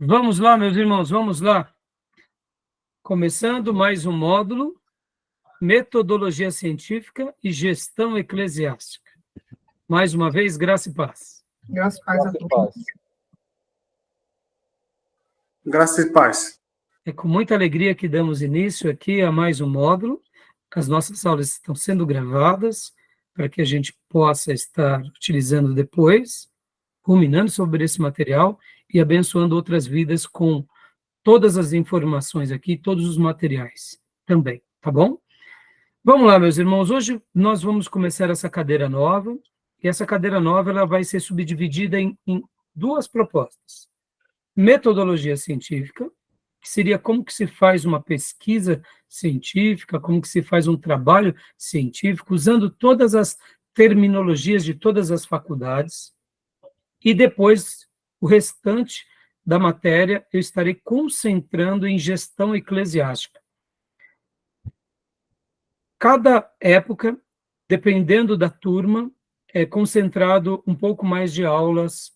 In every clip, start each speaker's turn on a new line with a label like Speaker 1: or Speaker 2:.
Speaker 1: Vamos lá, meus irmãos, vamos lá. Começando mais um módulo, Metodologia Científica e Gestão Eclesiástica. Mais uma vez, graça e paz.
Speaker 2: Graças e paz a todos.
Speaker 3: Graças e paz.
Speaker 1: É com muita alegria que damos início aqui a mais um módulo. As nossas aulas estão sendo gravadas para que a gente possa estar utilizando depois, ruminando sobre esse material e abençoando outras vidas com todas as informações aqui, todos os materiais também, tá bom? Vamos lá, meus irmãos, hoje nós vamos começar essa cadeira nova, e essa cadeira nova ela vai ser subdividida em duas propostas. Metodologia científica, que seria como que se faz uma pesquisa científica, como que se faz um trabalho científico, usando todas as terminologias de todas as faculdades, e depois o restante da matéria eu estarei concentrando em gestão eclesiástica. Cada época, dependendo da turma, é concentrado um pouco mais de aulas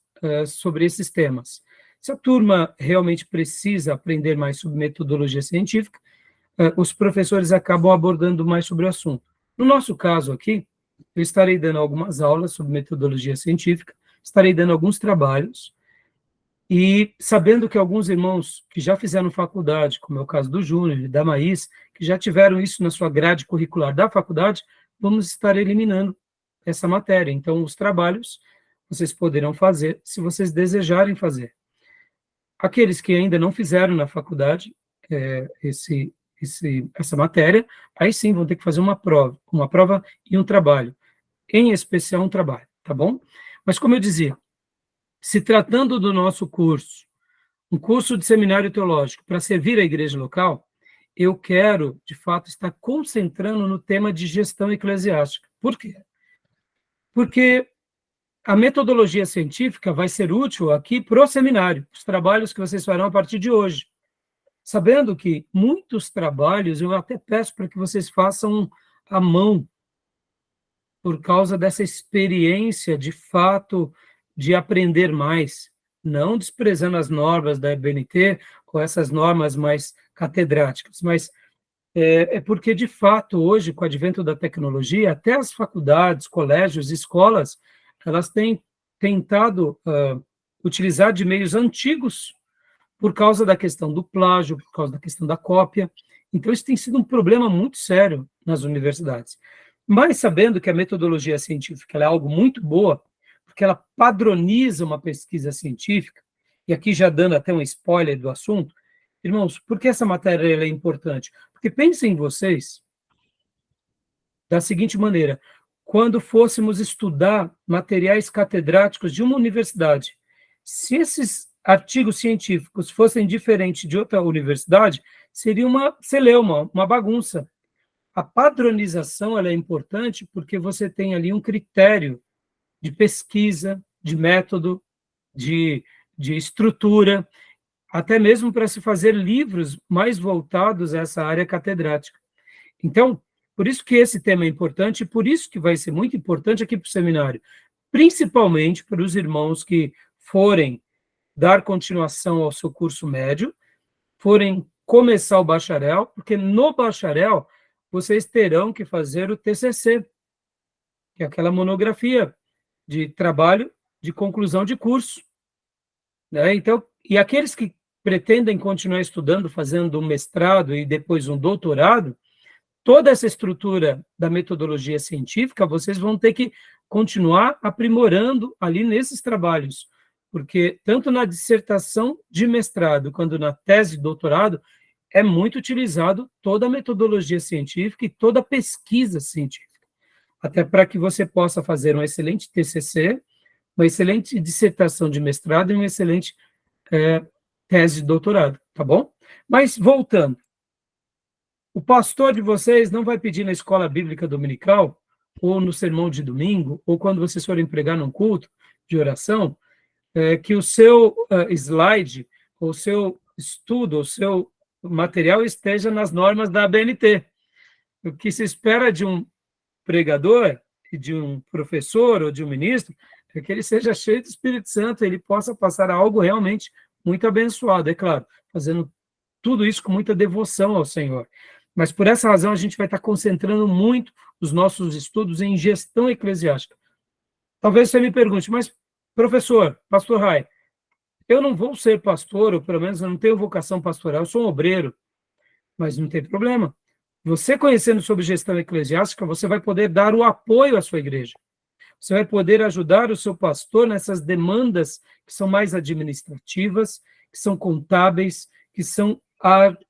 Speaker 1: sobre esses temas. Se a turma realmente precisa aprender mais sobre metodologia científica, os professores acabam abordando mais sobre o assunto. No nosso caso aqui, eu estarei dando algumas aulas sobre metodologia científica, estarei dando alguns trabalhos, e sabendo que alguns irmãos que já fizeram faculdade, como é o caso do Júnior e da Maís, que já tiveram isso na sua grade curricular da faculdade, vamos estar eliminando essa matéria. Então, os trabalhos vocês poderão fazer se vocês desejarem fazer. Aqueles que ainda não fizeram na faculdade essa matéria, aí sim vão ter que fazer uma prova e um trabalho, em especial um trabalho, tá bom? Mas como eu dizia, se tratando do nosso curso, um curso de seminário teológico para servir a igreja local, eu quero, de fato, estar concentrando no tema de gestão eclesiástica. Por quê? Porque a metodologia científica vai ser útil aqui para o seminário, os trabalhos que vocês farão a partir de hoje. Sabendo que muitos trabalhos eu até peço para que vocês façam à mão, por causa dessa experiência, de fato, de aprender mais, não desprezando as normas da EBNT ou essas normas mais catedráticas, mas é porque, de fato, hoje, com o advento da tecnologia, até as faculdades, colégios, escolas, elas têm tentado utilizar de meios antigos por causa da questão do plágio, por causa da questão da cópia. Então, isso tem sido um problema muito sério nas universidades. Mas sabendo que a metodologia científica é algo muito boa, porque ela padroniza uma pesquisa científica, e aqui já dando até um spoiler do assunto, irmãos, por que essa matéria é importante? Porque pensem em vocês da seguinte maneira: quando fôssemos estudar materiais catedráticos de uma universidade, se esses artigos científicos fossem diferentes de outra universidade, seria uma celeuma, uma bagunça. A padronização ela é importante porque você tem ali um critério de pesquisa, de método, de estrutura, até mesmo para se fazer livros mais voltados a essa área catedrática. Então, por isso que esse tema é importante, e por isso que vai ser muito importante aqui para o seminário, principalmente para os irmãos que forem dar continuação ao seu curso médio, forem começar o bacharel, porque no bacharel vocês terão que fazer o TCC, que é aquela monografia de trabalho de conclusão de curso, né? Então, e aqueles que pretendem continuar estudando, fazendo um mestrado e depois um doutorado, toda essa estrutura da metodologia científica, vocês vão ter que continuar aprimorando ali nesses trabalhos, porque tanto na dissertação de mestrado quanto na tese de doutorado, é muito utilizado toda a metodologia científica e toda a pesquisa científica, até para que você possa fazer um excelente TCC, uma excelente dissertação de mestrado e uma excelente tese de doutorado, tá bom? Mas, voltando, o pastor de vocês não vai pedir na escola bíblica dominical, ou no sermão de domingo, ou quando vocês forem pregar num culto de oração, que o seu slide, o seu estudo, o seu material esteja nas normas da ABNT. O que se espera de um pregador, de um professor ou de um ministro, é que ele seja cheio do Espírito Santo, ele possa passar algo realmente muito abençoado, é claro, fazendo tudo isso com muita devoção ao Senhor. Mas por essa razão a gente vai estar concentrando muito os nossos estudos em gestão eclesiástica. Talvez você me pergunte, mas professor, pastor Rai, eu não vou ser pastor, ou pelo menos eu não tenho vocação pastoral, eu sou um obreiro, mas não tem problema. Você conhecendo sobre gestão eclesiástica, você vai poder dar o apoio à sua igreja. Você vai poder ajudar o seu pastor nessas demandas que são mais administrativas, que são contábeis, que são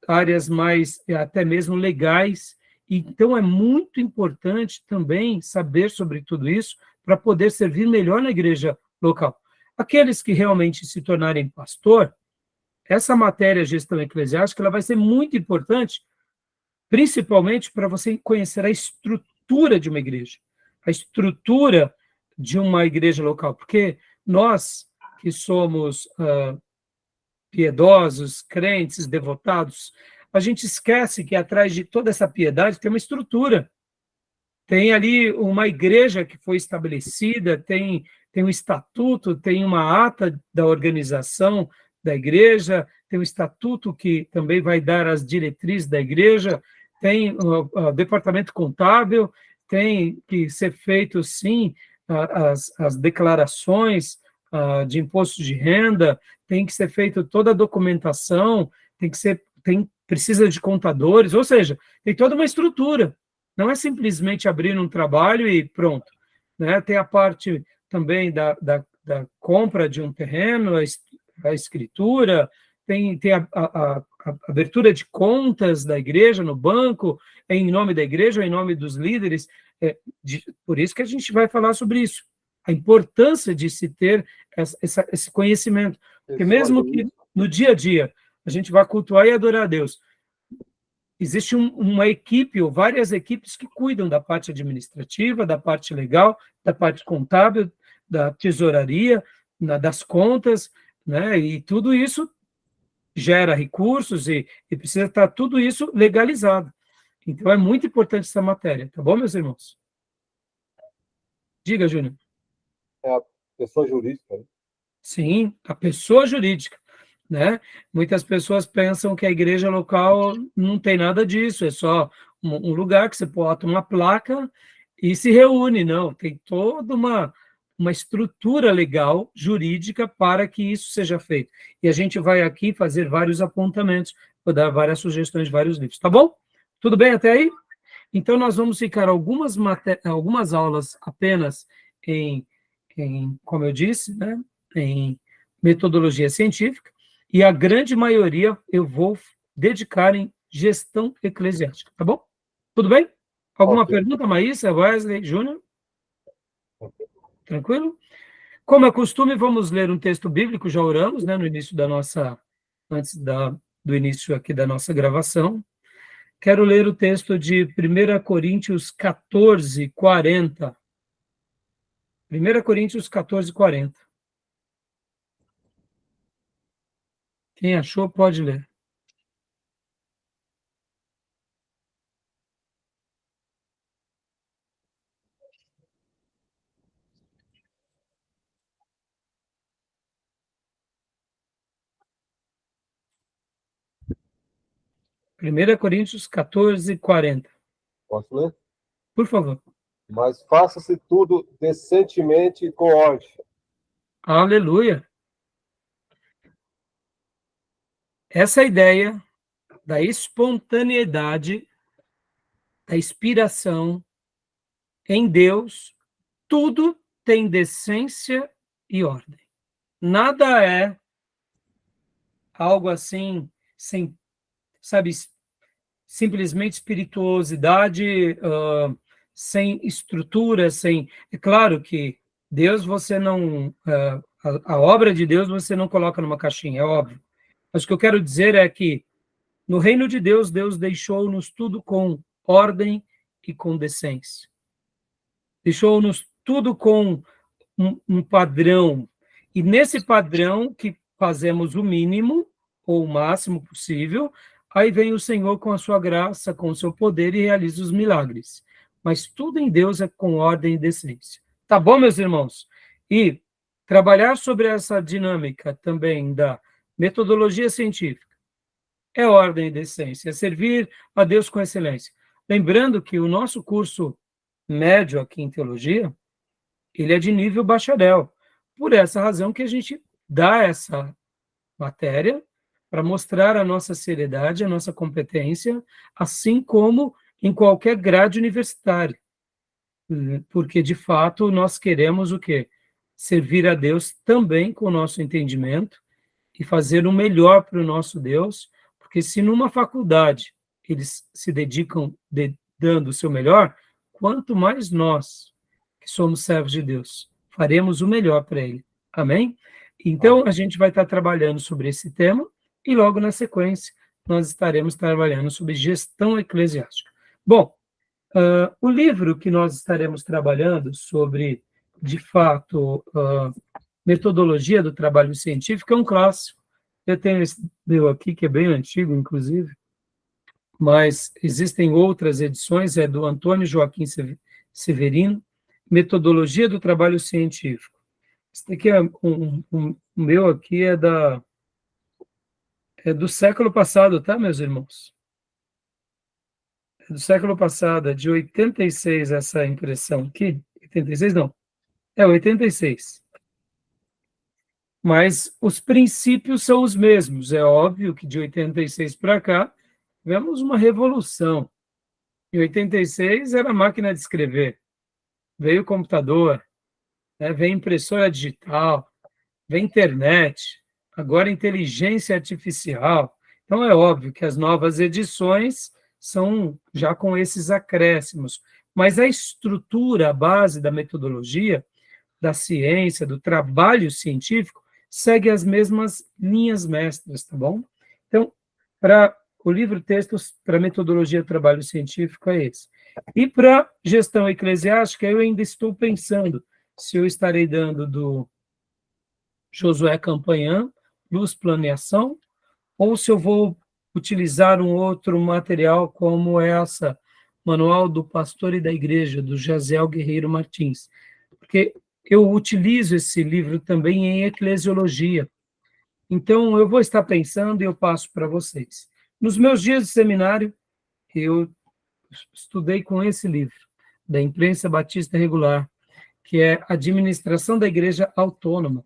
Speaker 1: áreas mais até mesmo legais. Então, é muito importante também saber sobre tudo isso para poder servir melhor na igreja local. Aqueles que realmente se tornarem pastor, essa matéria gestão eclesiástica ela vai ser muito importante, principalmente para você conhecer a estrutura de uma igreja, a estrutura de uma igreja local, porque nós que somos piedosos, crentes, devotados, a gente esquece que atrás de toda essa piedade tem uma estrutura, tem ali uma igreja que foi estabelecida, tem um estatuto, tem uma ata da organização da igreja, tem um estatuto que também vai dar as diretrizes da igreja, tem o departamento contábil, tem que ser feito, sim, as declarações de imposto de renda, tem que ser feito toda a documentação, precisa de contadores, ou seja, tem toda uma estrutura. Não é simplesmente abrir um trabalho e pronto. Né? Tem a parte também da compra de um terreno, a escritura, tem a abertura de contas da igreja no banco, em nome da igreja ou em nome dos líderes. Por isso que a gente vai falar sobre isso. A importância de se ter esse conhecimento. Porque mesmo que no dia a dia a gente vá cultuar e adorar a Deus, existe uma equipe ou várias equipes que cuidam da parte administrativa, da parte legal, da parte contábil, da tesouraria, das contas, né? E tudo isso gera recursos e precisa estar tudo isso legalizado. Então, é muito importante essa matéria, tá bom, meus irmãos? Diga, Júnior.
Speaker 2: É a pessoa jurídica. Né?
Speaker 1: Sim, a pessoa jurídica. Né? Muitas pessoas pensam que a igreja local não tem nada disso, é só um lugar que você bota uma placa e se reúne. Não, tem toda uma estrutura legal, jurídica, para que isso seja feito. E a gente vai aqui fazer vários apontamentos, vou dar várias sugestões de vários livros, tá bom? Tudo bem até aí? Então, nós vamos ficar algumas aulas apenas em, como eu disse, né, em metodologia científica, e a grande maioria eu vou dedicar em gestão eclesiástica, tá bom? Tudo bem? Alguma pergunta, Maísa, Wesley, Júnior? Tranquilo? Como é costume, vamos ler um texto bíblico, já oramos, né, no início antes do início aqui da nossa gravação. Quero ler o texto de 1 Coríntios 14, 40. 1 Coríntios 14, 40. Quem achou, pode ler. Primeira Coríntios 14, 40.
Speaker 2: Posso ler?
Speaker 1: Por favor.
Speaker 2: Mas faça-se tudo decentemente e com ordem.
Speaker 1: Aleluia. Essa ideia da espontaneidade, da inspiração em Deus, tudo tem decência e ordem. Nada é algo assim, sem, sabe, simplesmente espirituosidade, sem estrutura, sem... É claro que Deus você não... a obra de Deus você não coloca numa caixinha, é óbvio. Mas o que eu quero dizer é que no reino de Deus, Deus deixou-nos tudo com ordem e com decência. Deixou-nos tudo com um padrão. E nesse padrão que fazemos o mínimo ou o máximo possível, aí vem o Senhor com a sua graça, com o seu poder e realiza os milagres. Mas tudo em Deus é com ordem e decência. Tá bom, meus irmãos? E trabalhar sobre essa dinâmica também Metodologia científica. É ordem e decência, é servir a Deus com excelência. Lembrando que o nosso curso médio aqui em teologia, ele é de nível bacharel. Por essa razão que a gente dá essa matéria para mostrar a nossa seriedade, a nossa competência, assim como em qualquer grade universitário. Porque, de fato, nós queremos o quê? Servir a Deus também com o nosso entendimento e fazer o melhor para o nosso Deus, porque se numa faculdade eles se dedicam dando o seu melhor, quanto mais nós, que somos servos de Deus, faremos o melhor para ele. Amém? Então, a gente vai estar trabalhando sobre esse tema e logo na sequência nós estaremos trabalhando sobre gestão eclesiástica. Bom, o livro que nós estaremos trabalhando sobre, de fato, metodologia do trabalho científico é um clássico. Eu tenho esse meu aqui, que é bem antigo, inclusive, mas existem outras edições, é do Antônio Joaquim Severino, Metodologia do Trabalho Científico. Esse aqui é o meu aqui é do século passado, tá, meus irmãos? É do século passado, é de 86 essa impressão aqui. 86 não, é 86. Mas os princípios são os mesmos. É óbvio que de 86 para cá, tivemos uma revolução. Em 86 era a máquina de escrever, veio o computador, né, veio impressora digital, veio internet, agora inteligência artificial. Então é óbvio que as novas edições são já com esses acréscimos, mas a estrutura, a base da metodologia, da ciência, do trabalho científico, segue as mesmas linhas mestras, tá bom? Então, para o livro-texto para metodologia do trabalho científico é esse. E para gestão eclesiástica, eu ainda estou pensando se eu estarei dando do Josué Campanhã, Luz, Plano e Ação, ou se eu vou utilizar um outro material como essa, Manual do Pastor e da Igreja, do Jaziel Guerreiro Martins. Porque eu utilizo esse livro também em eclesiologia. Então, eu vou estar pensando e eu passo para vocês. Nos meus dias de seminário, eu estudei com esse livro, da Imprensa Batista Regular, que é Administração da Igreja Autônoma.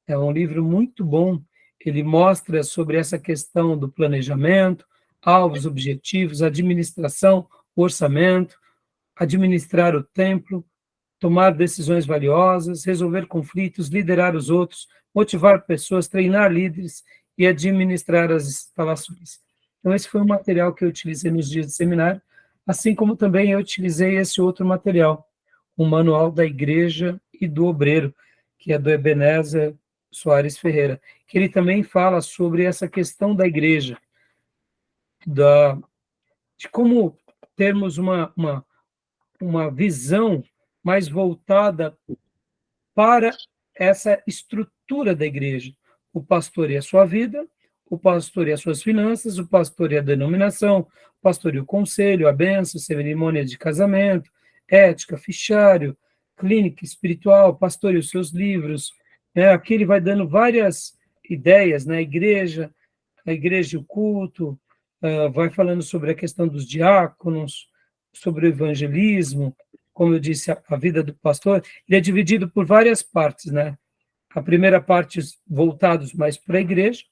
Speaker 1: É um livro muito bom. Ele mostra sobre essa questão do planejamento, alvos, objetivos, administração, orçamento, administrar o templo, tomar decisões valiosas, resolver conflitos, liderar os outros, motivar pessoas, treinar líderes e administrar as instalações. Então, esse foi um material que eu utilizei nos dias de seminário, assim como também eu utilizei esse outro material, o Manual da Igreja e do Obreiro, que é do Ebenezer Soares Ferreira, que ele também fala sobre essa questão da igreja, de como termos uma visão mais voltada para essa estrutura da igreja. O pastor e a sua vida, o pastor e as suas finanças, o pastor e a denominação, o pastor e o conselho, a bênção, cerimônia de casamento, ética, fichário, clínica espiritual, pastor e os seus livros. Aqui ele vai dando várias ideias, né? A igreja e o culto, vai falando sobre a questão dos diáconos, sobre o evangelismo, como eu disse, a vida do pastor. Ele é dividido por várias partes, né? A primeira parte voltados mais para a igreja,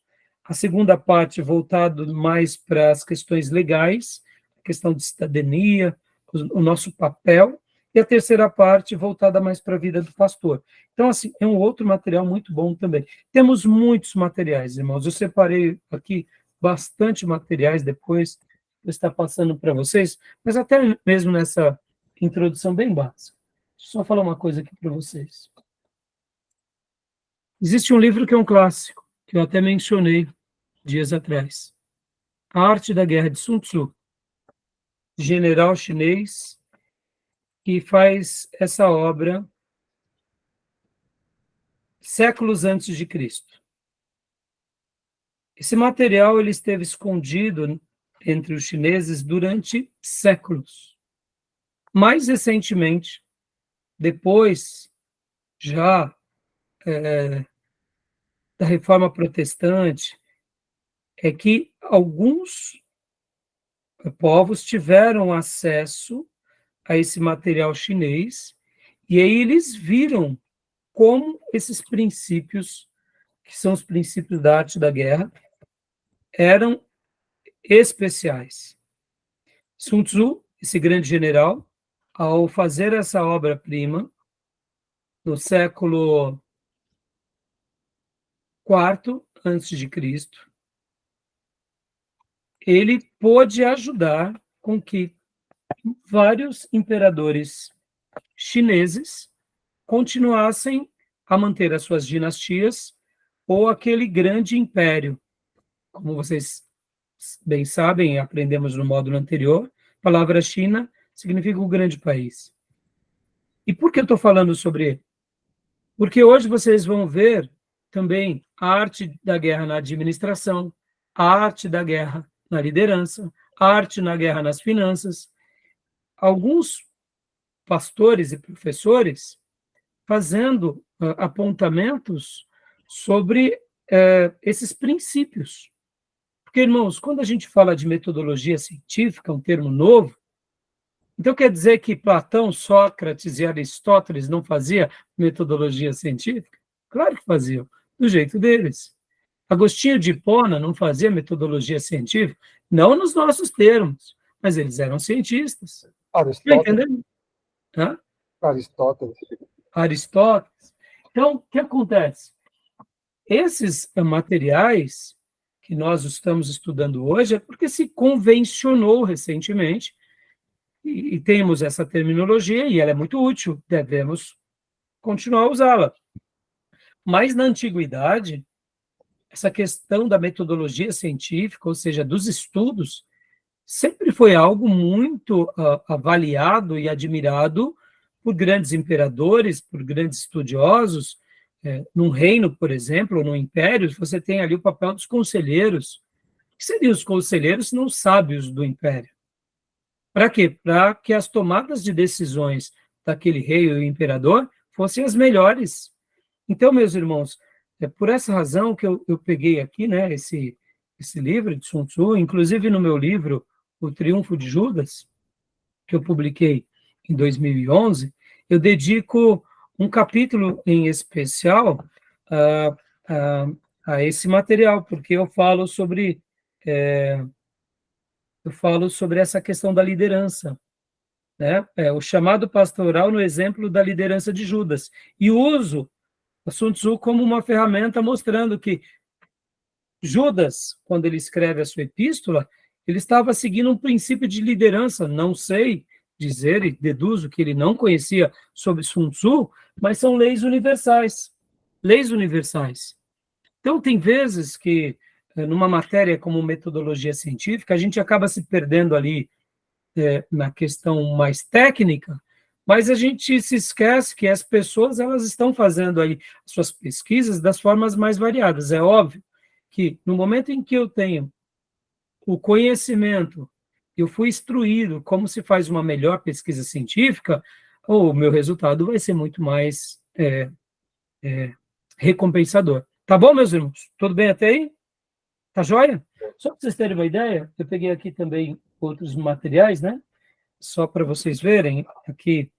Speaker 1: a segunda parte voltado mais para as questões legais, a questão de cidadania, o nosso papel, e a terceira parte voltada mais para a vida do pastor. Então, assim, é um outro material muito bom também. Temos muitos materiais, irmãos. Eu separei aqui bastante materiais depois, vou estar passando para vocês, mas até mesmo nessa introdução bem básica. Deixa eu só falar uma coisa aqui para vocês. Existe um livro que é um clássico, que eu até mencionei dias atrás. A Arte da Guerra, de Sun Tzu, general chinês, que faz essa obra séculos antes de Cristo. Esse material ele esteve escondido entre os chineses durante séculos. Mais recentemente, depois, já da Reforma Protestante é que alguns povos tiveram acesso a esse material chinês, e aí eles viram como esses princípios, que são os princípios da arte da guerra, eram especiais. Sun Tzu, esse grande general, ao fazer essa obra-prima, no século IV a.C., ele pôde ajudar com que vários imperadores chineses continuassem a manter as suas dinastias ou aquele grande império. Como vocês bem sabem, aprendemos no módulo anterior, a palavra China significa o grande país. E por que eu estou falando sobre ele? Porque hoje vocês vão ver também a arte da guerra na administração, a arte da guerra na liderança, a arte na guerra nas finanças. Alguns pastores e professores fazendo apontamentos sobre esses princípios. Porque, irmãos, quando a gente fala de metodologia científica, um termo novo, então quer dizer que Platão, Sócrates e Aristóteles não faziam metodologia científica? Claro que faziam, do jeito deles. Agostinho de Hipona não fazia metodologia científica, não nos nossos termos, mas eles eram cientistas. Está entendendo? Aristóteles. Então, o que acontece? Esses materiais que nós estamos estudando hoje é porque se convencionou recentemente, e temos essa terminologia, e ela é muito útil, devemos continuar a usá-la. Mas, na antiguidade, essa questão da metodologia científica, ou seja, dos estudos, sempre foi algo muito avaliado e admirado por grandes imperadores, por grandes estudiosos. Num reino, por exemplo, ou num império, você tem ali o papel dos conselheiros. O que seriam os conselheiros, não sábios do império? Para quê? Para que as tomadas de decisões daquele rei ou imperador fossem as melhores. Então, meus irmãos, é por essa razão que eu peguei aqui, né, esse livro de Sun Tzu, inclusive no meu livro, O Triunfo de Judas, que eu publiquei em 2011, eu dedico um capítulo em especial a esse material, porque eu falo sobre essa questão da liderança, né? O chamado pastoral no exemplo da liderança de Judas, e uso a Sun Tzu como uma ferramenta mostrando que Judas, quando ele escreve a sua epístola, ele estava seguindo um princípio de liderança, não sei dizer e deduzo que ele não conhecia sobre Sun Tzu, mas são leis universais. Leis universais. Então, tem vezes que, numa matéria como metodologia científica, a gente acaba se perdendo ali na questão mais técnica, mas a gente se esquece que as pessoas elas estão fazendo aí suas pesquisas das formas mais variadas. É óbvio que, no momento em que eu tenho o conhecimento, eu fui instruído como se faz uma melhor pesquisa científica, o meu resultado vai ser muito mais recompensador. Tá bom, meus irmãos? Tudo bem até aí? Tá joia? Só para vocês terem uma ideia, eu peguei aqui também outros materiais, né? Só para vocês verem, aqui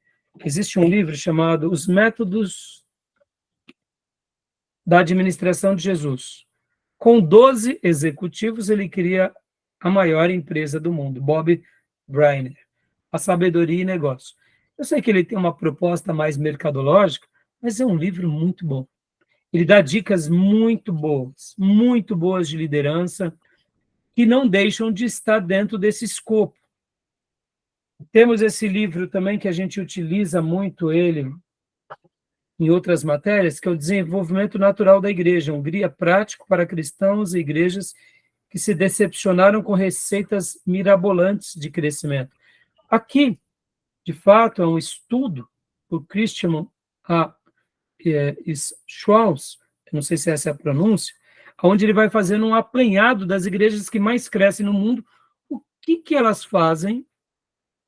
Speaker 1: existe um livro chamado Os Métodos da Administração de Jesus. Com 12 executivos, ele cria a maior empresa do mundo, Bob Brainer, A Sabedoria e Negócio. Eu sei que ele tem uma proposta mais mercadológica, mas é um livro muito bom. Ele dá dicas muito boas de liderança, que não deixam de estar dentro desse escopo. Temos esse livro também que a gente utiliza muito ele em outras matérias, que é o Desenvolvimento Natural da Igreja, um guia prático para cristãos e igrejas que se decepcionaram com receitas mirabolantes de crescimento. Aqui, de fato, é um estudo por Christian Schwalz, não sei se essa é a pronúncia, onde ele vai fazendo um apanhado das igrejas que mais crescem no mundo, o que elas fazem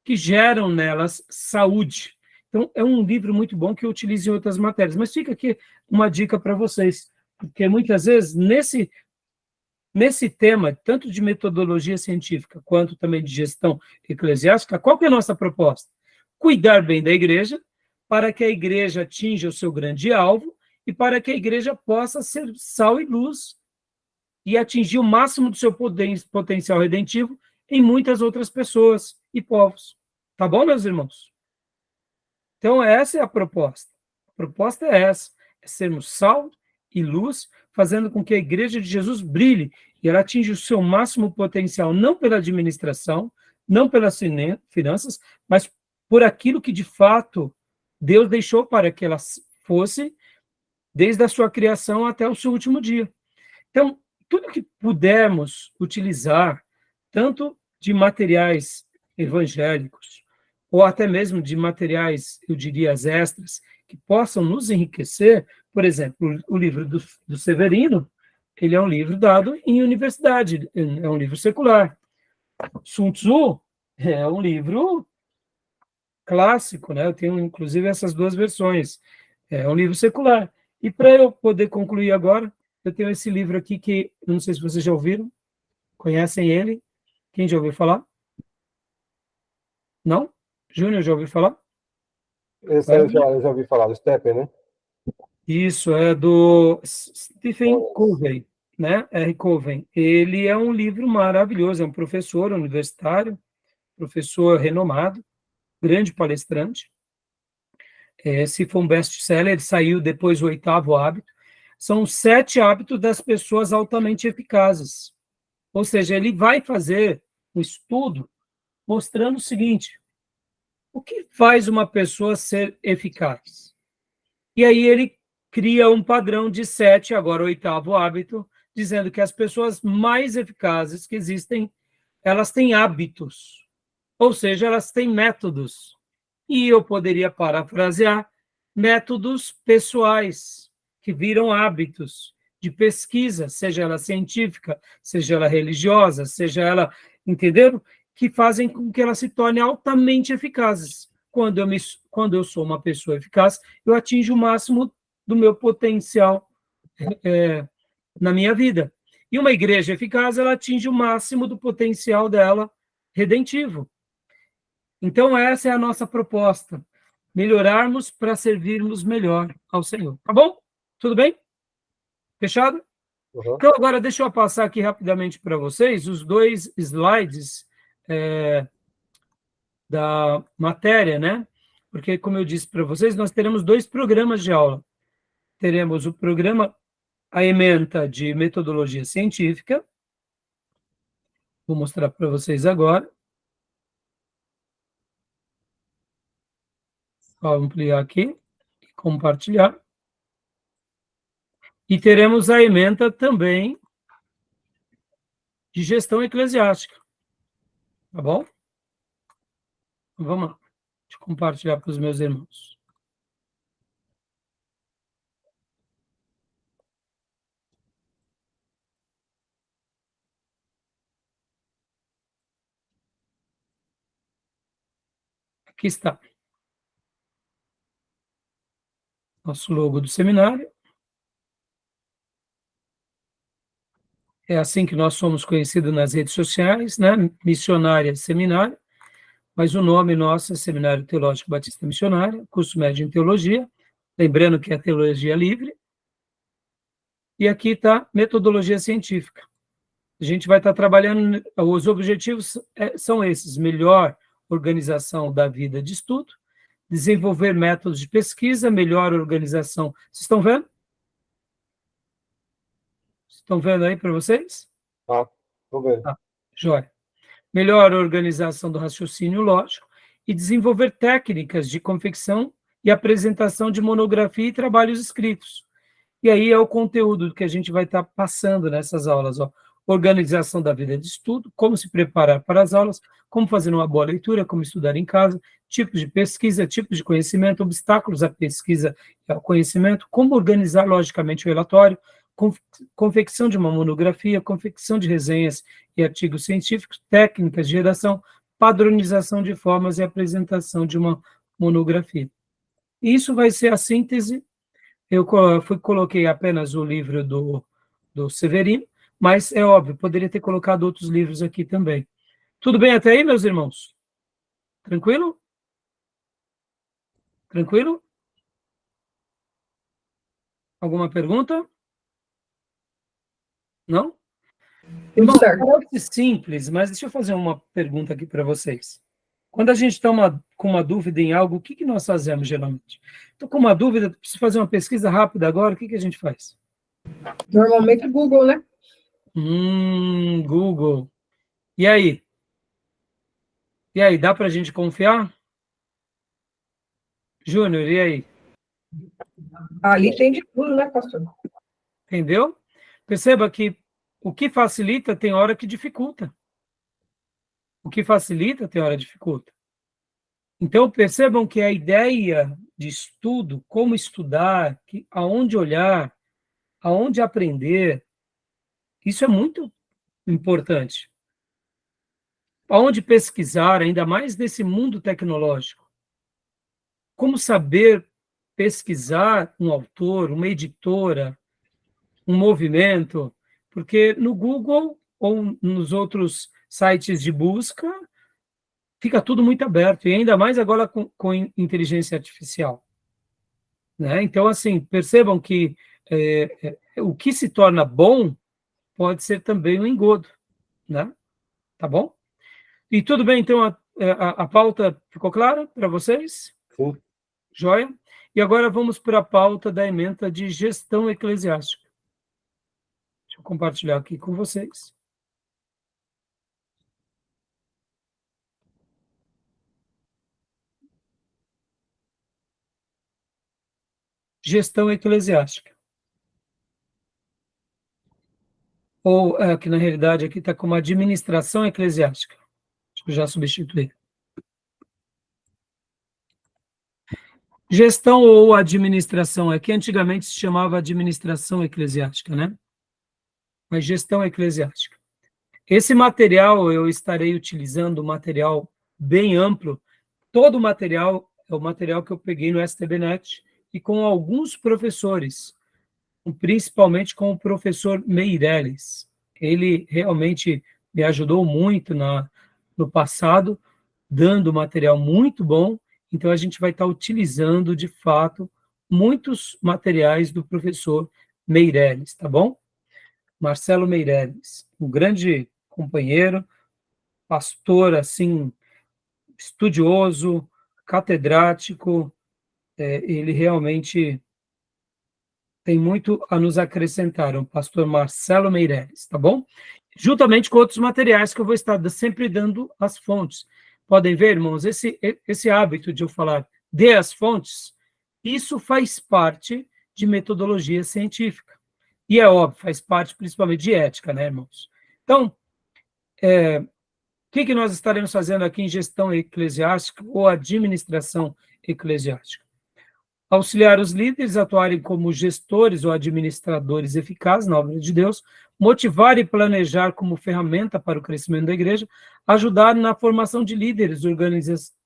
Speaker 1: que geram nelas saúde. Então, é um livro muito bom que eu utilizo em outras matérias, mas fica aqui uma dica para vocês. Porque muitas vezes, nesse tema, tanto de metodologia científica quanto também de gestão eclesiástica, qual que é a nossa proposta? Cuidar bem da igreja, para que a igreja atinja o seu grande alvo e para que a igreja possa ser sal e luz e atingir o máximo do seu potencial redentivo em muitas outras pessoas e povos. Tá bom, meus irmãos? Então, essa é a proposta. A proposta é essa, é sermos sal e luz, fazendo com que a igreja de Jesus brilhe e ela atinja o seu máximo potencial, não pela administração, não pelas finanças, mas por aquilo que, de fato, Deus deixou para que ela fosse, desde a sua criação até o seu último dia. Então, tudo que pudermos utilizar, tanto de materiais evangélicos, ou até mesmo de materiais, eu diria, extras, que possam nos enriquecer, por exemplo, o livro do Severino, ele é um livro dado em universidade, é um livro secular. Sun Tzu é um livro clássico, né? Eu tenho, inclusive, essas duas versões. É um livro secular. E para eu poder concluir agora, eu tenho esse livro aqui que, não sei se vocês já ouviram, conhecem ele? Quem já ouviu falar? Não? Júnior, já ouviu falar?
Speaker 2: Esse aí eu já ouvi falar, do Stephen, né?
Speaker 1: Isso, é do Stephen Covey, né? R. Covey. Ele é um livro maravilhoso, é um professor universitário, professor renomado, grande palestrante. Se for um best-seller, ele saiu depois do 8º hábito. São 7 hábitos das pessoas altamente eficazes. Ou seja, ele vai fazer um estudo mostrando o seguinte: o que faz uma pessoa ser eficaz? E aí ele cria um padrão de 7, agora 8º hábito, dizendo que as pessoas mais eficazes que existem, elas têm hábitos, ou seja, elas têm métodos. E eu poderia parafrasear, métodos pessoais, que viram hábitos de pesquisa, seja ela científica, seja ela religiosa, seja ela, entenderam? Que fazem com que ela se torne altamente eficazes. Quando eu sou uma pessoa eficaz, eu atinjo o máximo do meu potencial na minha vida. E uma igreja eficaz, ela atinge o máximo do potencial dela redentivo. Então, essa é a nossa proposta. Melhorarmos para servirmos melhor ao Senhor. Tá bom? Tudo bem? Fechado?
Speaker 2: Uhum.
Speaker 1: Então, agora deixa eu passar aqui rapidamente para vocês os 2 slides da matéria, né? Porque, como eu disse para vocês, nós teremos 2 programas de aula. Teremos o programa A Ementa de Metodologia Científica. Vou mostrar para vocês agora. Vou ampliar aqui e compartilhar. E teremos a ementa também de gestão eclesiástica. Tá bom? Vamos lá. Deixa eu compartilhar para os meus irmãos. Aqui está. Nosso logo do seminário. É assim que nós somos conhecidos nas redes sociais, né? Missionária Seminário. Mas o nome nosso é Seminário Teológico Batista Missionário, curso médio em Teologia. Lembrando que é Teologia Livre. E aqui está Metodologia Científica. A gente vai estar trabalhando, os objetivos são esses: melhor organização da vida de estudo, desenvolver métodos de pesquisa, melhor organização. Vocês estão vendo? Estão vendo aí para vocês?
Speaker 2: Tá, tô vendo.
Speaker 1: Tá, jóia. Melhor organização do raciocínio lógico e desenvolver técnicas de confecção e apresentação de monografia e trabalhos escritos. E aí é o conteúdo que a gente vai estar passando nessas aulas, ó. Organização da vida de estudo, como se preparar para as aulas, como fazer uma boa leitura, como estudar em casa, tipos de pesquisa, tipos de conhecimento, obstáculos à pesquisa e ao conhecimento, como organizar logicamente o relatório, confecção de uma monografia, confecção de resenhas e artigos científicos, técnicas de redação, padronização de formas e apresentação de uma monografia. E isso vai ser a síntese Eu coloquei apenas o livro do Severino, mas é óbvio, poderia ter colocado outros livros aqui também. Tudo bem até aí, meus irmãos? Tranquilo? Tranquilo? Alguma pergunta? Não? Irmão, parece simples, mas deixa eu fazer uma pergunta aqui para vocês. Quando a gente está com uma dúvida em algo, o que nós fazemos geralmente? Estou com uma dúvida, preciso fazer uma pesquisa rápida agora, o que a gente faz?
Speaker 4: Normalmente Google, né?
Speaker 1: Google. E aí? E aí, dá para a gente confiar? Júnior, e aí?
Speaker 4: Ali tem de tudo, né, pastor?
Speaker 1: Entendeu? Perceba que o que facilita tem hora que dificulta. O que facilita tem hora que dificulta. Então, percebam que a ideia de estudo, como estudar, aonde olhar, aonde aprender, isso é muito importante. Aonde pesquisar, ainda mais nesse mundo tecnológico. Como saber pesquisar um autor, uma editora, um movimento, porque no Google ou nos outros sites de busca fica tudo muito aberto, e ainda mais agora com inteligência artificial. Né? Então, assim, percebam que o que se torna bom pode ser também um engodo. Né? Tá bom? E tudo bem, então, a pauta ficou clara para vocês?
Speaker 2: Sim.
Speaker 1: Joia? E agora vamos para a pauta da ementa de gestão eclesiástica. Deixa eu compartilhar aqui com vocês. Gestão eclesiástica. Ou, que na realidade aqui está como administração eclesiástica. Deixa eu já substituir. Gestão ou administração, é que antigamente se chamava administração eclesiástica, né? Mas gestão eclesiástica. Esse material eu estarei utilizando um material bem amplo. Todo o material é o material que eu peguei no STBnet e com alguns professores, principalmente com o professor Meirelles. Ele realmente me ajudou muito no passado, dando material muito bom. Então, a gente vai estar utilizando, de fato, muitos materiais do professor Meirelles, tá bom? Marcelo Meirelles, um grande companheiro, pastor, assim, estudioso, catedrático, ele realmente tem muito a nos acrescentar, o pastor Marcelo Meirelles, tá bom? Juntamente com outros materiais que eu vou estar sempre dando as fontes. Podem ver, irmãos, esse hábito de eu falar dê as fontes, isso faz parte de metodologia científica. E é óbvio, faz parte principalmente de ética, né, irmãos? Então, o que nós estaremos fazendo aqui em gestão eclesiástica ou administração eclesiástica? Auxiliar os líderes a atuarem como gestores ou administradores eficazes na obra de Deus, motivar e planejar como ferramenta para o crescimento da igreja, ajudar na formação de líderes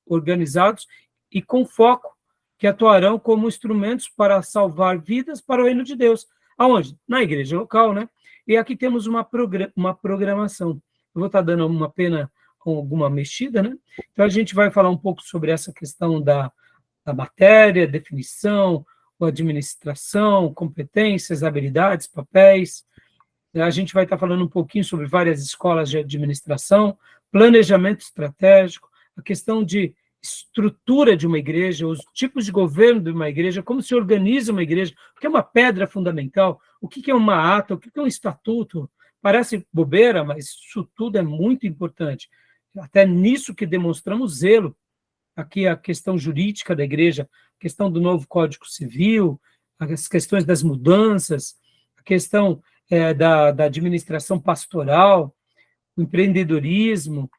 Speaker 1: organizados e com foco, que atuarão como instrumentos para salvar vidas para o reino de Deus. Aonde? Na igreja local, né? E aqui temos uma programação. Eu vou estar dando uma pena com alguma mexida, né? Então, a gente vai falar um pouco sobre essa questão da matéria, definição, administração, competências, habilidades, papéis. A gente vai estar falando um pouquinho sobre várias escolas de administração, planejamento estratégico, a questão de estrutura de uma igreja, os tipos de governo de uma igreja, como se organiza uma igreja, o que é uma pedra fundamental, o que é uma ata, o que é um estatuto. Parece bobeira, mas isso tudo é muito importante. Até nisso que demonstramos zelo. Aqui a questão jurídica da igreja, a questão do novo Código Civil, as questões das mudanças, a questão da administração pastoral, o empreendedorismo,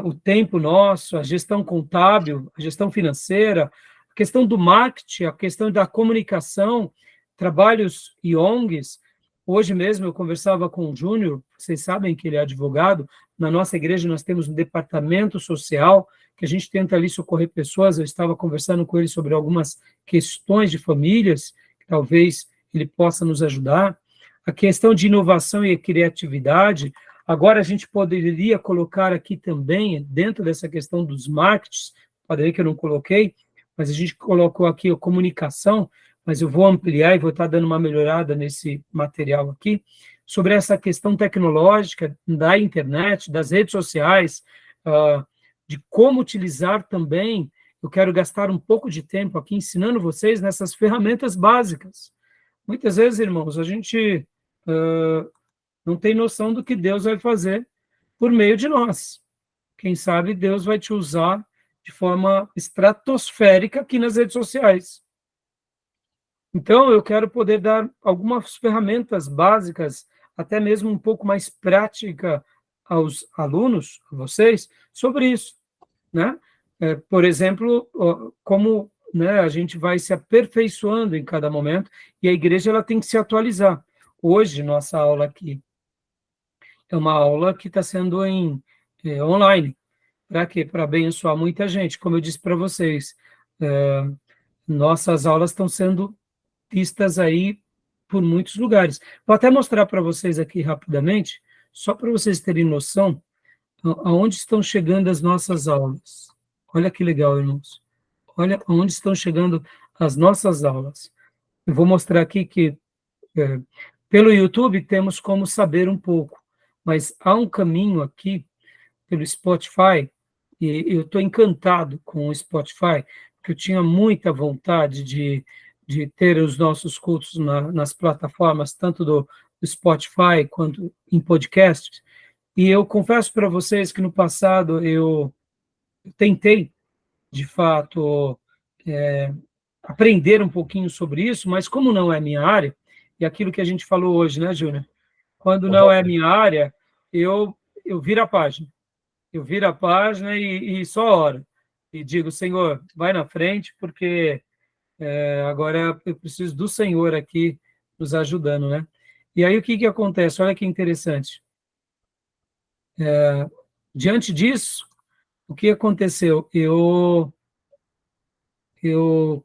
Speaker 1: o tempo nosso, a gestão contábil, a gestão financeira, a questão do marketing, a questão da comunicação, trabalhos e ONGs. Hoje mesmo eu conversava com o Júnior, vocês sabem que ele é advogado, na nossa igreja nós temos um departamento social, que a gente tenta ali socorrer pessoas, eu estava conversando com ele sobre algumas questões de famílias, talvez ele possa nos ajudar. A questão de inovação e criatividade, agora a gente poderia colocar aqui também, dentro dessa questão dos marketings, pode ver que eu não coloquei, mas a gente colocou aqui a comunicação, mas eu vou ampliar e vou estar dando uma melhorada nesse material aqui, sobre essa questão tecnológica da internet, das redes sociais, de como utilizar também. Eu quero gastar um pouco de tempo aqui ensinando vocês nessas ferramentas básicas. Muitas vezes, irmãos, a gente não tem noção do que Deus vai fazer por meio de nós. Quem sabe Deus vai te usar de forma estratosférica aqui nas redes sociais. Então, eu quero poder dar algumas ferramentas básicas, até mesmo um pouco mais prática aos alunos, a vocês, sobre isso, né? Por exemplo, como, né, a gente vai se aperfeiçoando em cada momento, e a igreja ela tem que se atualizar. Hoje, nossa aula aqui é uma aula que está sendo online. Para quê? Para abençoar muita gente. Como eu disse para vocês, nossas aulas estão sendo vistas aí por muitos lugares. Vou até mostrar para vocês aqui rapidamente, só para vocês terem noção aonde estão chegando as nossas aulas. Olha que legal, irmãos. Olha aonde estão chegando as nossas aulas. Eu vou mostrar aqui que pelo YouTube temos como saber um pouco, mas há um caminho aqui pelo Spotify, e eu estou encantado com o Spotify, porque eu tinha muita vontade de ter os nossos cultos nas plataformas, tanto do Spotify quanto em podcast. E eu confesso para vocês que no passado eu tentei, de fato, aprender um pouquinho sobre isso, mas como não é minha área, e aquilo que a gente falou hoje, né, Júnior? Quando não é minha área, eu viro a página. Eu viro a página e só oro. E digo, Senhor, vai na frente, porque agora eu preciso do Senhor aqui nos ajudando, né? E aí o que acontece? Olha que interessante. Diante disso, o que aconteceu? Deixa eu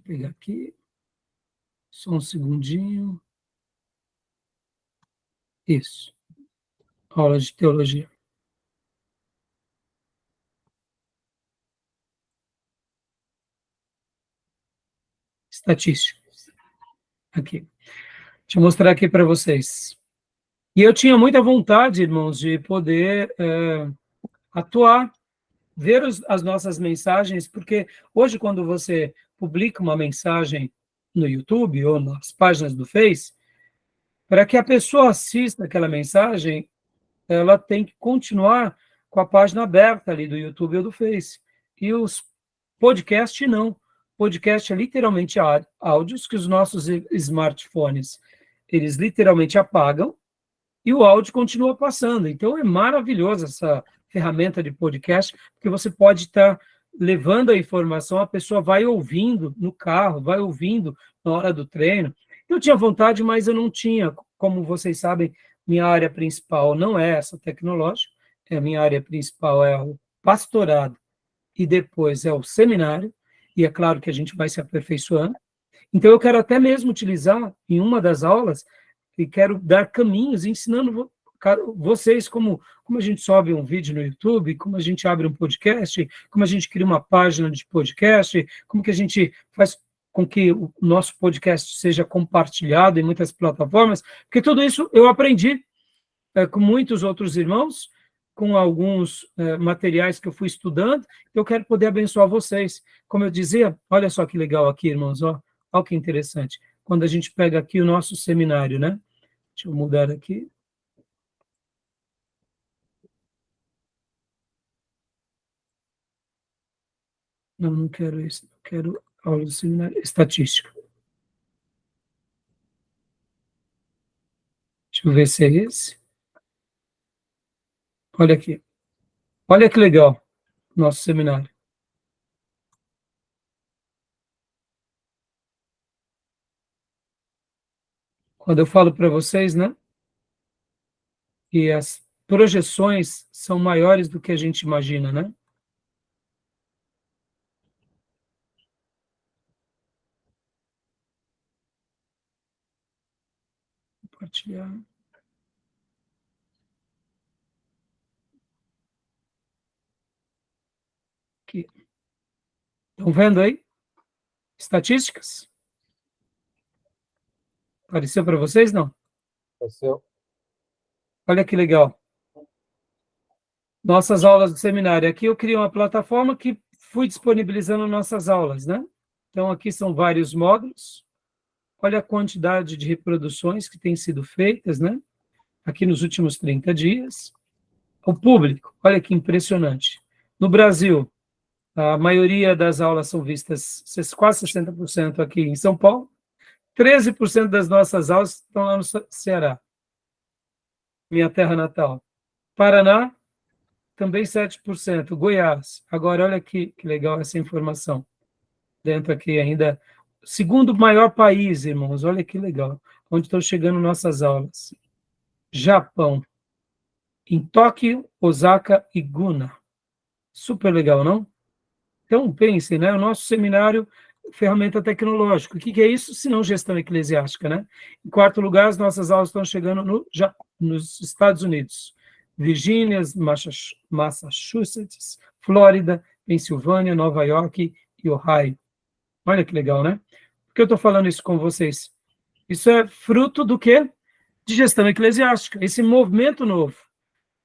Speaker 1: pegar aqui, só um segundinho. Isso, aula de teologia. Estatística. Aqui. Deixa eu mostrar aqui para vocês. E eu tinha muita vontade, irmãos, de poder atuar, ver as nossas mensagens, porque hoje, quando você publica uma mensagem no YouTube ou nas páginas do Face, para que a pessoa assista aquela mensagem, ela tem que continuar com a página aberta ali do YouTube ou do Face. E os podcasts não. Podcast é literalmente áudios que os nossos smartphones, eles literalmente apagam e o áudio continua passando. Então, é maravilhosa essa ferramenta de podcast, porque você pode estar levando a informação, a pessoa vai ouvindo no carro, vai ouvindo na hora do treino. Eu tinha vontade, mas eu não tinha. Como vocês sabem, minha área principal não é essa tecnológica, a minha área principal é o pastorado e depois é o seminário, e é claro que a gente vai se aperfeiçoando. Então, eu quero até mesmo utilizar em uma das aulas e quero dar caminhos ensinando vocês como a gente sobe um vídeo no YouTube, como a gente abre um podcast, como a gente cria uma página de podcast, como que a gente faz com que o nosso podcast seja compartilhado em muitas plataformas, porque tudo isso eu aprendi com muitos outros irmãos, com alguns materiais que eu fui estudando, eu quero poder abençoar vocês. Como eu dizia, olha só que legal aqui, irmãos, ó, olha que interessante. Quando a gente pega aqui o nosso seminário, né? Deixa eu mudar aqui. Não quero isso. Quero aula do seminário. Estatística. Deixa eu ver se é esse. Olha aqui. Olha que legal, nosso seminário. Quando eu falo para vocês, né, que as projeções são maiores do que a gente imagina, né? compartilhar. Aqui. Estão vendo aí? Estatísticas? Apareceu para vocês? Não?
Speaker 2: Apareceu.
Speaker 1: Olha que legal. Nossas aulas do seminário. Aqui eu criei uma plataforma que fui disponibilizando nossas aulas, né? Então, aqui são vários módulos. Olha a quantidade de reproduções que têm sido feitas, né? Aqui nos últimos 30 dias. O público, olha que impressionante. No Brasil, a maioria das aulas são vistas, quase 60% aqui em São Paulo. 13% das nossas aulas estão lá no Ceará, minha terra natal. Paraná, também 7%. Goiás. Agora, olha que legal essa informação. Dentro aqui ainda, segundo maior país, irmãos, olha que legal, onde estão chegando nossas aulas. Japão. Em Tóquio, Osaka e Guna. Super legal, não? Então, pensem, né? O nosso seminário, ferramenta tecnológica. O que é isso? Se não gestão eclesiástica, né? Em quarto lugar, as nossas aulas estão chegando nos Estados Unidos. Virgínia, Massachusetts, Flórida, Pensilvânia, Nova York e Ohio. Olha que legal, né? Por que eu estou falando isso com vocês? Isso é fruto do quê? De gestão eclesiástica, esse movimento novo.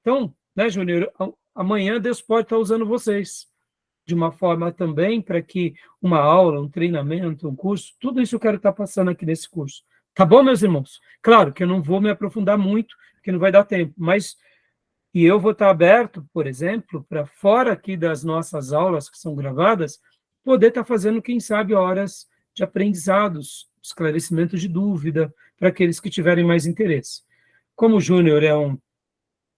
Speaker 1: Então, né, Júnior, amanhã Deus pode estar usando vocês de uma forma também para que uma aula, um treinamento, um curso, tudo isso eu quero estar passando aqui nesse curso. Tá bom, meus irmãos? Claro que eu não vou me aprofundar muito, porque não vai dar tempo, mas e eu vou estar aberto, por exemplo, para fora aqui das nossas aulas que são gravadas, poder estar fazendo, quem sabe, horas de aprendizados, esclarecimento de dúvida, para aqueles que tiverem mais interesse. Como o Júnior é um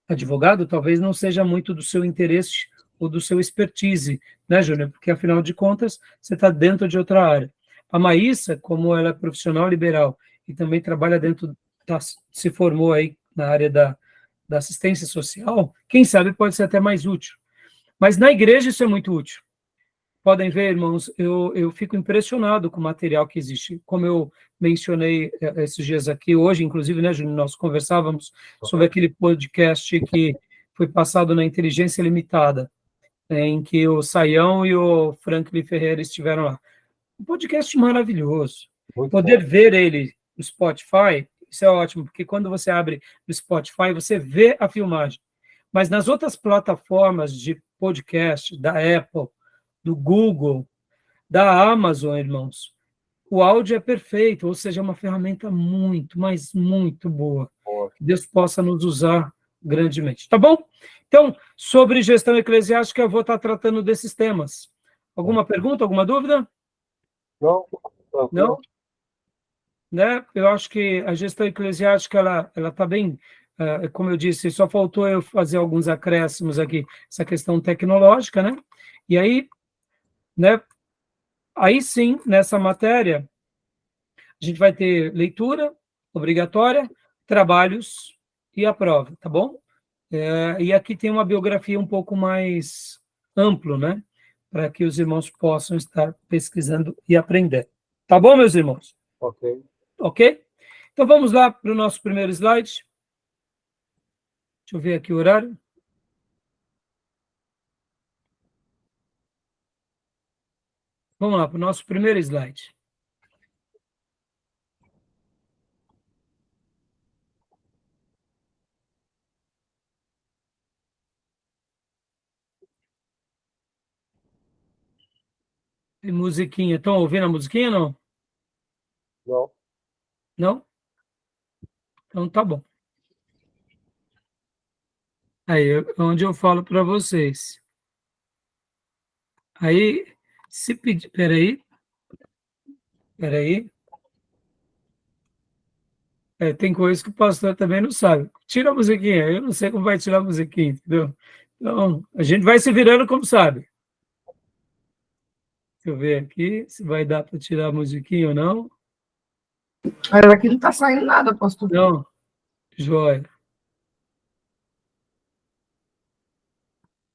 Speaker 1: advogado, talvez não seja muito do seu interesse ou do seu expertise, né, Júnior? Porque, afinal de contas, você está dentro de outra área. A Maísa, como ela é profissional liberal e também trabalha dentro, se formou aí na área da assistência social, quem sabe pode ser até mais útil. Mas na igreja isso é muito útil. Podem ver, irmãos, eu fico impressionado com o material que existe. Como eu mencionei esses dias aqui, hoje, inclusive, né, Júnior, nós conversávamos sobre aquele podcast que foi passado na Inteligência Limitada, em que o Saião e o Franklin Ferreira estiveram lá. Um podcast maravilhoso.
Speaker 2: Muito
Speaker 1: Poder
Speaker 2: bom.
Speaker 1: ver ele no Spotify, isso é ótimo, porque quando você abre no Spotify, você vê a filmagem. Mas nas outras plataformas de podcast, da Apple, do Google, da Amazon, irmãos, o áudio é perfeito, ou seja, é uma ferramenta muito, mas muito boa. Que Deus possa nos usar grandemente. Tá bom? Então, sobre gestão eclesiástica, eu vou estar tratando desses temas. Alguma pergunta, alguma dúvida?
Speaker 2: Não?
Speaker 1: Não? Né? Eu acho que a gestão eclesiástica, ela está bem, como eu disse, só faltou eu fazer alguns acréscimos aqui, essa questão tecnológica, né? E aí, né? Aí sim, nessa matéria, a gente vai ter leitura obrigatória, trabalhos e a prova, tá bom? E aqui tem uma biografia um pouco mais amplo, né? Para que os irmãos possam estar pesquisando e aprender. Tá bom, meus irmãos?
Speaker 2: Ok.
Speaker 1: Ok? Então vamos lá para o nosso primeiro slide. Deixa eu ver aqui o horário. Vamos lá para o nosso primeiro slide. Tem musiquinha. Estão ouvindo a musiquinha, não?
Speaker 2: Não.
Speaker 1: Não? Então tá bom. Aí, onde eu falo para vocês. Aí, se pedir... Peraí. Tem coisas que o pastor também não sabe. Tira a musiquinha. Eu não sei como vai tirar a musiquinha, entendeu? Então, a gente vai se virando como sabe. Deixa eu ver aqui se vai dar para tirar a musiquinha ou não.
Speaker 4: Mas aqui não está saindo nada, pastor.
Speaker 1: Não, joia.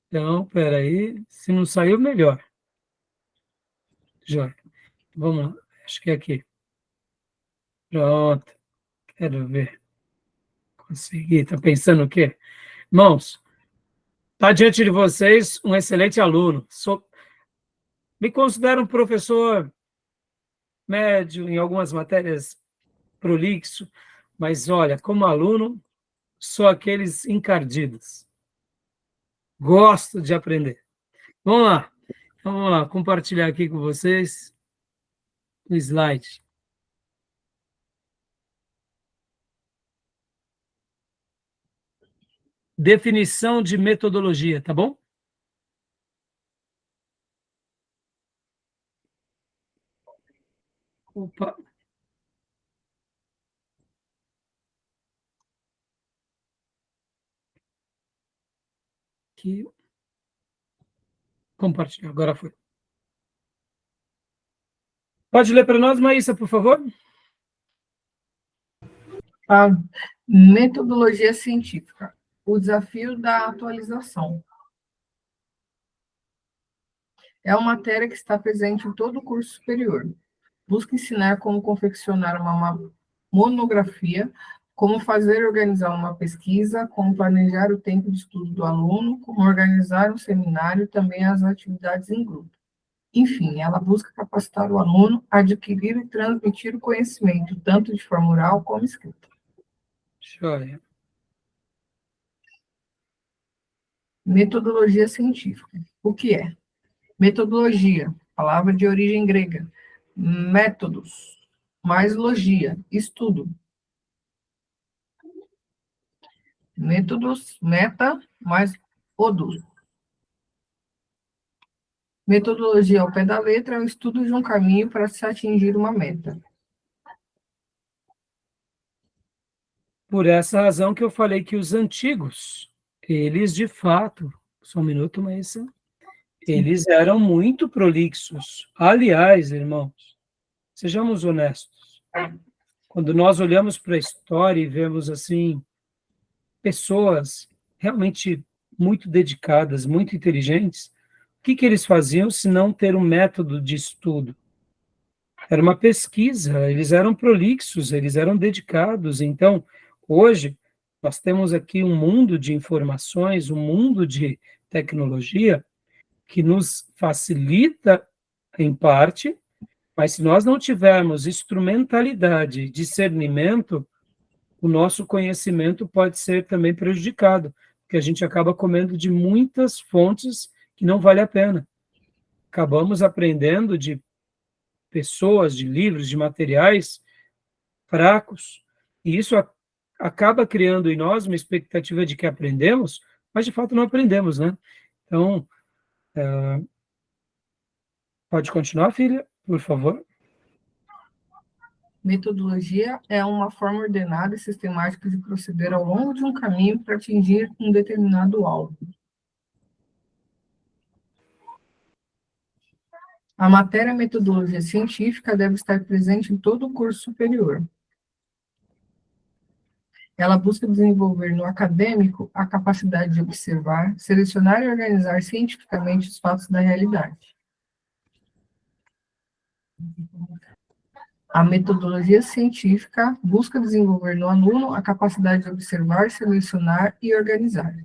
Speaker 1: Então, peraí. Se não saiu, melhor. Joia. Vamos lá. Acho que é aqui. Pronto. Quero ver. Consegui. Está pensando o quê? Irmãos, está diante de vocês um excelente aluno. Me considero um professor médio, em algumas matérias prolixo, mas olha, como aluno, sou aqueles encardidos. Gosto de aprender. Vamos lá, compartilhar aqui com vocês o slide. Definição de metodologia, tá bom? Opa. Aqui. Compartilhar, agora foi. Pode ler para nós, Maísa, por favor?
Speaker 4: A metodologia científica, o desafio da atualização. É uma matéria que está presente em todo o curso superior. Busca ensinar como confeccionar uma monografia, como fazer e organizar uma pesquisa, como planejar o tempo de estudo do aluno, como organizar um seminário e também as atividades em grupo. Enfim, ela busca capacitar o aluno a adquirir e transmitir o conhecimento, tanto de forma oral como escrita.
Speaker 1: Joia.
Speaker 4: Metodologia científica. O que é? Metodologia, palavra de origem grega. Métodos, mais logia, estudo. Métodos, meta, mais odus. Metodologia ao pé da letra é o estudo de um caminho para se atingir uma meta.
Speaker 1: Por essa razão que eu falei que os antigos, eles de fato, só um minuto, mas eles eram muito prolixos. Aliás, irmãos, sejamos honestos. Quando nós olhamos para a história e vemos assim pessoas realmente muito dedicadas, muito inteligentes, o que eles faziam se não ter um método de estudo? Era uma pesquisa, eles eram prolixos, eles eram dedicados. Então, hoje, nós temos aqui um mundo de informações, um mundo de tecnologia que nos facilita, em parte, mas se nós não tivermos instrumentalidade, discernimento, o nosso conhecimento pode ser também prejudicado, porque a gente acaba comendo de muitas fontes que não vale a pena. Acabamos aprendendo de pessoas, de livros, de materiais fracos, e isso acaba criando em nós uma expectativa de que aprendemos, mas de fato não aprendemos, né? Então, pode continuar, filha, por favor.
Speaker 4: Metodologia é uma forma ordenada e sistemática de proceder ao longo de um caminho para atingir um determinado alvo. A matéria metodologia científica deve estar presente em todo o curso superior. Ela busca desenvolver no acadêmico a capacidade de observar, selecionar e organizar cientificamente os fatos da realidade. A metodologia científica busca desenvolver no aluno a capacidade de observar, selecionar e organizar,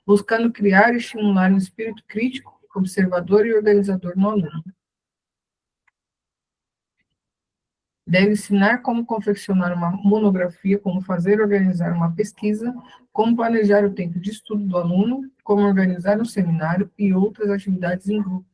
Speaker 4: buscando criar e estimular um espírito crítico, observador e organizador no aluno. Deve ensinar como confeccionar uma monografia, como fazer e organizar uma pesquisa, como planejar o tempo de estudo do aluno, como organizar um seminário e outras atividades em grupo.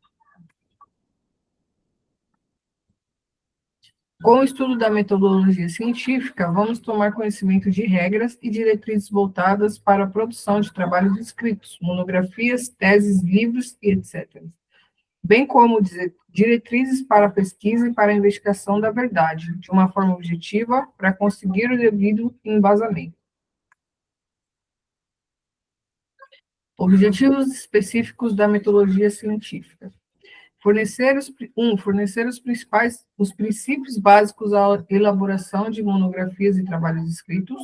Speaker 4: Com o estudo da metodologia científica, vamos tomar conhecimento de regras e diretrizes voltadas para a produção de trabalhos escritos, monografias, teses, livros e etc., bem como diretrizes para a pesquisa e para a investigação da verdade, de uma forma objetiva, para conseguir o devido embasamento. Objetivos específicos da metodologia científica. Fornecer os princípios básicos à elaboração de monografias e trabalhos escritos.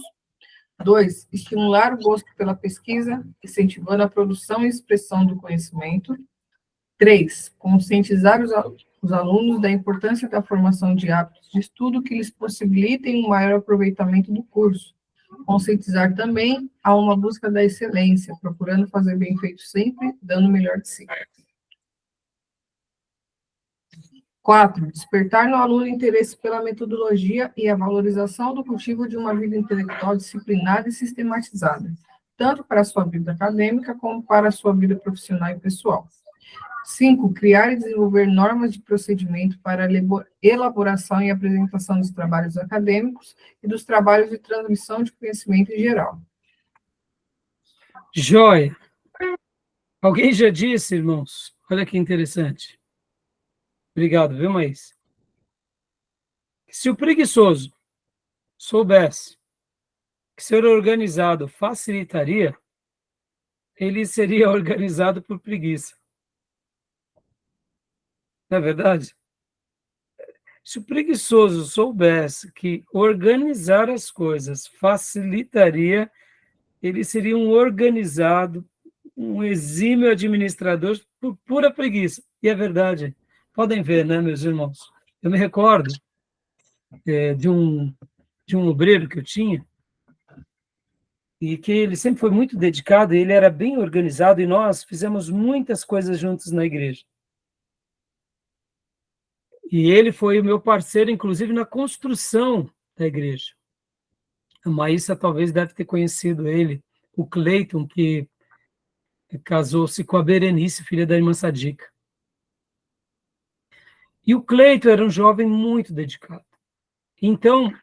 Speaker 4: 2, estimular o gosto pela pesquisa, incentivando a produção e expressão do conhecimento. 3, conscientizar os alunos da importância da formação de hábitos de estudo que lhes possibilitem um maior aproveitamento do curso, Conscientizar também a uma busca da excelência, procurando fazer bem feito sempre, dando o melhor de si. 4. Despertar no aluno interesse pela metodologia e a valorização do cultivo de uma vida intelectual disciplinada e sistematizada, tanto para a sua vida acadêmica como para a sua vida profissional e pessoal. 5. Criar e desenvolver normas de procedimento para a elaboração e apresentação dos trabalhos acadêmicos e dos trabalhos de transmissão de conhecimento em geral.
Speaker 1: Joia. Alguém já disse, irmãos, olha que interessante. Obrigado, viu, Maís? Se o preguiçoso soubesse que ser organizado facilitaria, ele seria organizado por preguiça. Não é verdade? Se o preguiçoso soubesse que organizar as coisas facilitaria, ele seria um organizado, um exímio administrador por pura preguiça. E é verdade. Podem ver, né, meus irmãos? Eu me recordo de um obreiro que eu tinha, e que ele sempre foi muito dedicado, ele era bem organizado, e nós fizemos muitas coisas juntos na igreja. E ele foi o meu parceiro, inclusive, na construção da igreja. A Maísa talvez deve ter conhecido ele, o Cleiton, que casou-se com a Berenice, filha da irmã Sadica. E o Cleiton era um jovem muito dedicado. Então,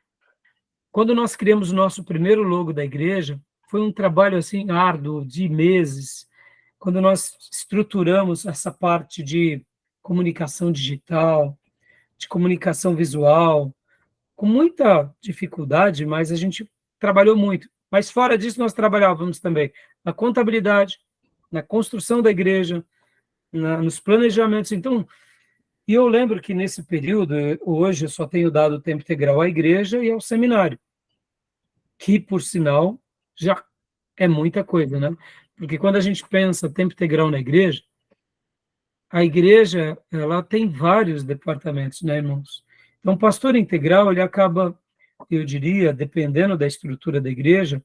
Speaker 1: quando nós criamos o nosso primeiro logo da igreja, foi um trabalho assim árduo, de meses, quando nós estruturamos essa parte de comunicação digital, de comunicação visual, com muita dificuldade, mas a gente trabalhou muito. Mas fora disso, nós trabalhávamos também na contabilidade, na construção da igreja, nos planejamentos. Então, e eu lembro que nesse período, hoje eu só tenho dado tempo integral à igreja e ao seminário, que, por sinal, já é muita coisa, né? Porque quando a gente pensa tempo integral na igreja, a igreja, ela tem vários departamentos, né, irmãos? Então, o pastor integral, ele acaba, eu diria, dependendo da estrutura da igreja,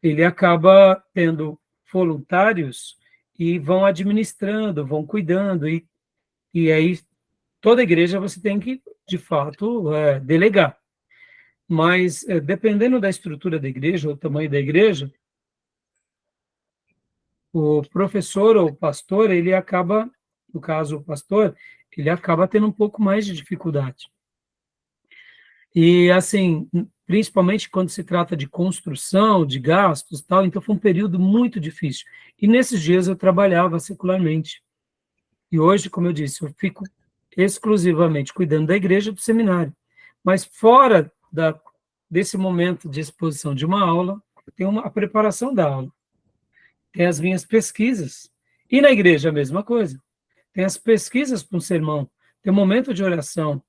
Speaker 1: ele acaba tendo voluntários e vão administrando, vão cuidando, e aí toda igreja você tem que, de fato, delegar. Mas, dependendo da estrutura da igreja, ou tamanho da igreja, o professor ou o pastor, ele acaba, no caso o pastor, ele acaba tendo um pouco mais de dificuldade. E, assim, principalmente quando se trata de construção, de gastos e tal, então foi um período muito difícil. E nesses dias eu trabalhava secularmente. E hoje, como eu disse, eu fico exclusivamente cuidando da igreja e do seminário. Mas fora desse momento de exposição de uma aula, tem a preparação da aula. Tem as minhas pesquisas. E na igreja a mesma coisa. Tem as pesquisas para um sermão, tem o momento de oração.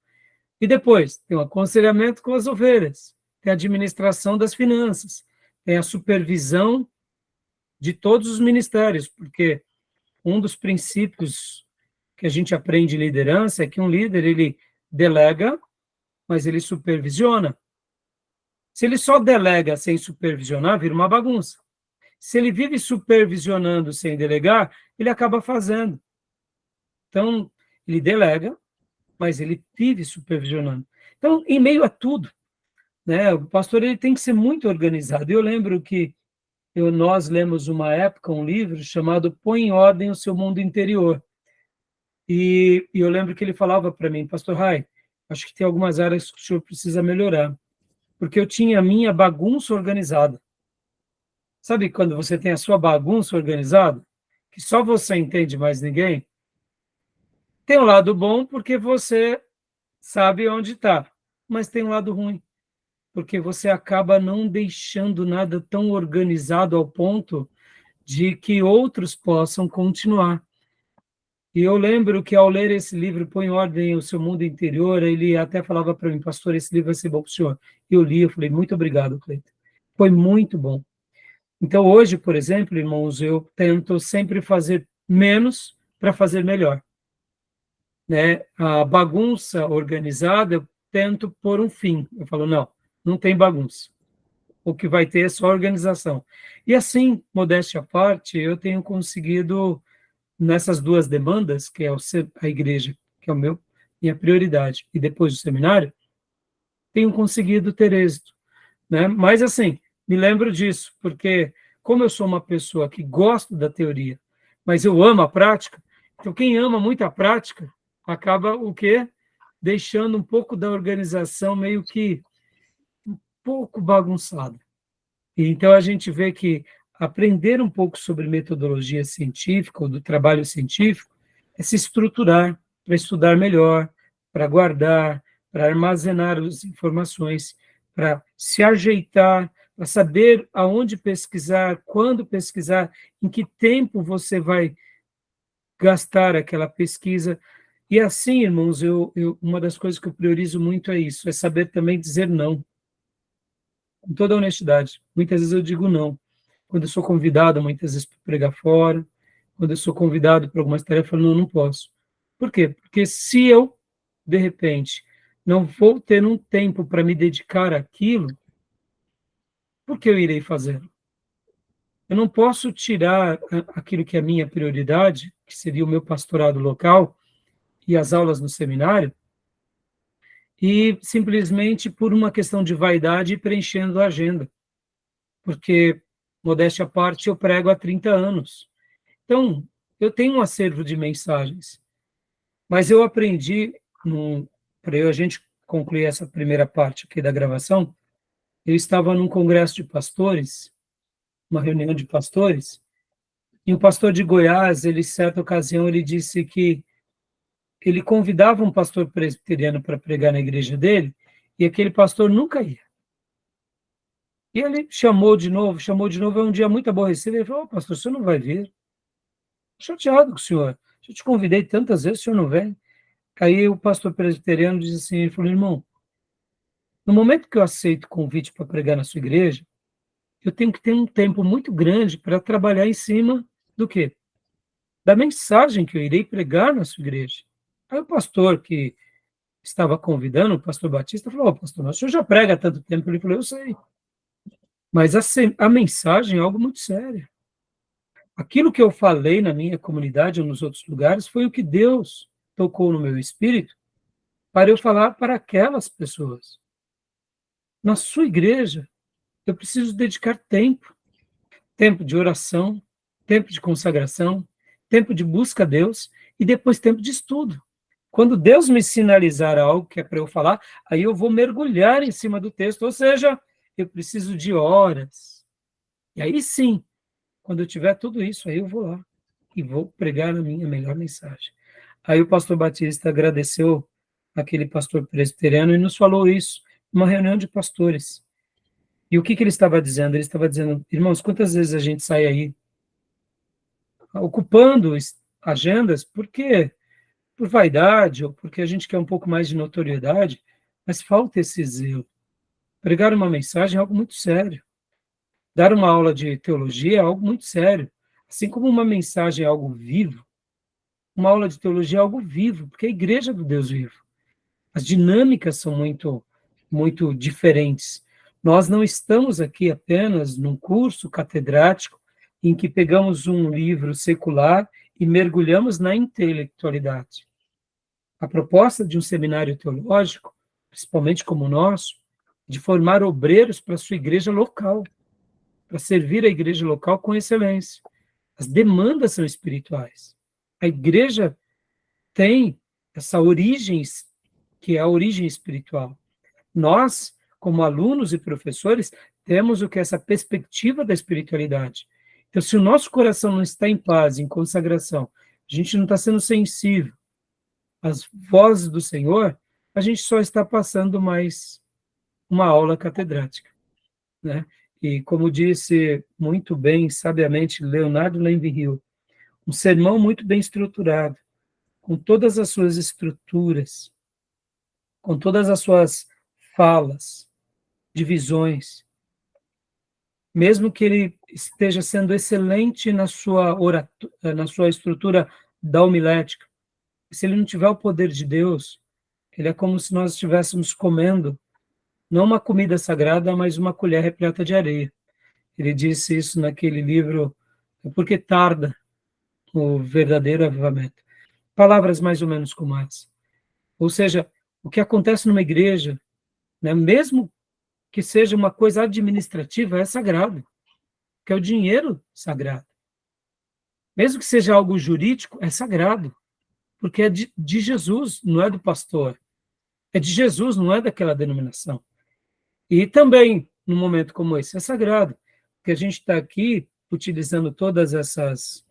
Speaker 1: E depois tem o aconselhamento com as ovelhas, tem a administração das finanças, tem a supervisão de todos os ministérios, porque um dos princípios que a gente aprende em liderança é que um líder, ele delega, mas ele supervisiona. Se ele só delega sem supervisionar, vira uma bagunça. Se ele vive supervisionando sem delegar, ele acaba fazendo. Então, ele delega, mas ele vive supervisionando. Então, em meio a tudo, né, o pastor ele tem que ser muito organizado. Eu lembro que nós lemos uma época um livro chamado Põe em Ordem o Seu Mundo Interior. E eu lembro que ele falava para mim, pastor Rai, acho que tem algumas áreas que o senhor precisa melhorar, porque eu tinha a minha bagunça organizada. Sabe quando você tem a sua bagunça organizada, que só você entende, mais ninguém? Tem um lado bom porque você sabe onde está, mas tem um lado ruim, porque você acaba não deixando nada tão organizado ao ponto de que outros possam continuar. E eu lembro que ao ler esse livro, Põe em Ordem o Seu Mundo Interior, ele até falava para mim, pastor, esse livro vai ser bom para o senhor. Eu li, eu falei, muito obrigado, Cleiton. Foi muito bom. Então, hoje, por exemplo, irmãos, eu tento sempre fazer menos para fazer melhor. Né? A bagunça organizada, eu tento pôr um fim. Eu falo, não tem bagunça. o que vai ter é só organização. E assim, modéstia à parte, eu tenho conseguido, nessas duas demandas, que é a igreja, que é minha prioridade, e depois o seminário, tenho conseguido ter êxito, né? Mas assim, me lembro disso, porque como eu sou uma pessoa que gosta da teoria, mas eu amo a prática, então quem ama muito a prática acaba o quê? Deixando um pouco da organização meio que um pouco bagunçada. E então a gente vê que aprender um pouco sobre metodologia científica ou do trabalho científico é se estruturar para estudar melhor, para guardar, para armazenar as informações, para se ajeitar, para saber aonde pesquisar, quando pesquisar, em que tempo você vai gastar aquela pesquisa. E assim, irmãos, uma das coisas que eu priorizo muito é isso, é saber também dizer não, com toda a honestidade. Muitas vezes eu digo não. Quando eu sou convidado, muitas vezes, para pregar fora, quando eu sou convidado para algumas tarefas, eu falo, não, não posso. Por quê? Porque se eu, de repente, não vou ter um tempo para me dedicar àquilo, por que eu irei fazê-lo? Eu não posso tirar aquilo que é a minha prioridade, que seria o meu pastorado local e as aulas no seminário, e simplesmente por uma questão de vaidade ir preenchendo a agenda. Porque, modéstia à parte, eu prego há 30 anos. Então, eu tenho um acervo de mensagens, mas eu aprendi, para a gente concluir essa primeira parte aqui da gravação, eu estava num congresso de pastores, uma reunião de pastores, e um pastor de Goiás, ele, em certa ocasião, ele disse que ele convidava um pastor presbiteriano para pregar na igreja dele, e aquele pastor nunca ia. E ele chamou de novo, é um dia muito aborrecido, ele falou, pastor, o senhor não vai vir? Chateado com o senhor, eu te convidei tantas vezes, o senhor não vem? Aí o pastor presbiteriano disse assim, ele falou, irmão, no momento que eu aceito o convite para pregar na sua igreja, eu tenho que ter um tempo muito grande para trabalhar em cima do quê? Da mensagem que eu irei pregar na sua igreja. Aí o pastor que estava convidando, o pastor Batista, falou, pastor, mas o senhor já prega há tanto tempo? Ele falou, eu sei. Mas a mensagem é algo muito sério. Aquilo que eu falei na minha comunidade ou nos outros lugares foi o que Deus tocou no meu espírito para eu falar para aquelas pessoas. Na sua igreja, eu preciso dedicar tempo, tempo de oração, tempo de consagração, tempo de busca a Deus e depois tempo de estudo. Quando Deus me sinalizar algo que é para eu falar, aí eu vou mergulhar em cima do texto, ou seja, eu preciso de horas. E aí sim, quando eu tiver tudo isso, aí eu vou lá e vou pregar a minha melhor mensagem. Aí o pastor Batista agradeceu aquele pastor presbiteriano e nos falou isso, numa reunião de pastores. E o que ele estava dizendo? Ele estava dizendo, irmãos, quantas vezes a gente sai aí ocupando agendas, por quê? Por vaidade, ou porque a gente quer um pouco mais de notoriedade, mas falta esse zelo. Pregar uma mensagem é algo muito sério. Dar uma aula de teologia é algo muito sério. Assim como uma mensagem é algo vivo, uma aula de teologia é algo vivo, porque é a igreja do Deus vivo. As dinâmicas são muito, muito diferentes. Nós não estamos aqui apenas num curso catedrático em que pegamos um livro secular e mergulhamos na intelectualidade. A proposta de um seminário teológico, principalmente como o nosso, de formar obreiros para a sua igreja local, para servir a igreja local com excelência. As demandas são espirituais. A igreja tem essa origem, que é a origem espiritual. Nós, como alunos e professores, temos o que é essa perspectiva da espiritualidade. Então, se o nosso coração não está em paz, em consagração, a gente não está sendo sensível às vozes do Senhor, a gente só está passando mais uma aula catedrática, né? E como disse muito bem, sabiamente, Leonardo Lenville, um sermão muito bem estruturado, com todas as suas estruturas, com todas as suas falas, divisões, mesmo que ele esteja sendo excelente na sua estrutura da homilética, se ele não tiver o poder de Deus, ele é como se nós estivéssemos comendo não uma comida sagrada, mas uma colher repleta de areia. Ele disse isso naquele livro, Porque Tarda o Verdadeiro Avivamento. Palavras mais ou menos como essa. Ou seja, o que acontece numa igreja, né, mesmo que seja uma coisa administrativa, é sagrado, que é o dinheiro sagrado. Mesmo que seja algo jurídico, é sagrado, porque é de Jesus, não é do pastor. É de Jesus, não é daquela denominação. E também, num momento como esse, é sagrado, porque a gente está aqui utilizando todas essas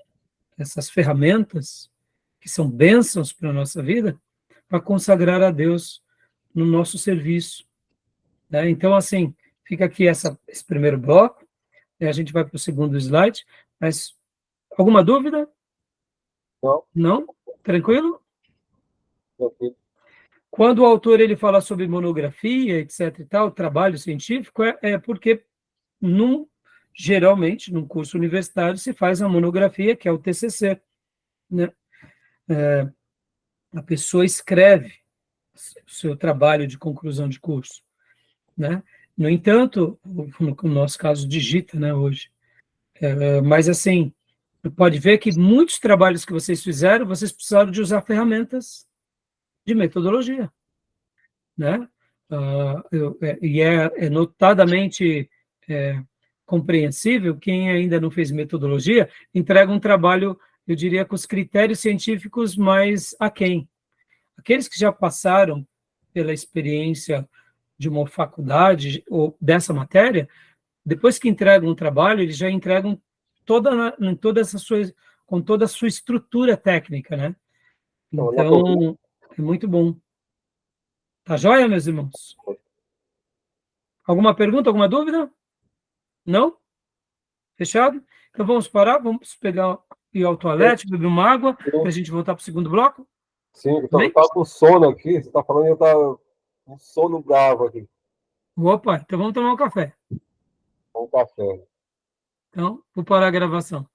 Speaker 1: ferramentas, que são bênçãos para a nossa vida, para consagrar a Deus no nosso serviço. Né? Então, assim, fica aqui esse primeiro bloco, e a gente vai para o segundo slide, mas alguma dúvida?
Speaker 2: Não?
Speaker 1: Não? Tranquilo?
Speaker 2: Tranquilo.
Speaker 1: Quando o autor ele fala sobre monografia, etc. e tal, trabalho científico, é porque, geralmente, num curso universitário, se faz a monografia, que é o TCC. Né? A pessoa escreve o seu trabalho de conclusão de curso. Né? No entanto, no nosso caso, digita, né, hoje. Mas, assim, pode ver que muitos trabalhos que vocês fizeram, vocês precisaram de usar ferramentas de metodologia. Né? E é notadamente compreensível, quem ainda não fez metodologia, entrega um trabalho, eu diria, com os critérios científicos mais aquém. Aqueles que já passaram pela experiência de uma faculdade ou dessa matéria, depois que entregam um trabalho, eles já entregam com toda a sua estrutura técnica, né? Então, é muito bom. Tá joia, meus irmãos? Alguma pergunta, alguma dúvida? Não? Fechado? Então vamos parar, vamos pegar ir ao toalete, beber uma água, para a gente voltar para o segundo bloco?
Speaker 2: Sim, eu estava com sono aqui, você está falando e eu estava com sono bravo aqui.
Speaker 1: Opa, então vamos tomar um café.
Speaker 2: Um café.
Speaker 1: Então, vou parar a gravação.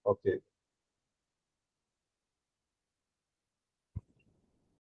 Speaker 2: Ok.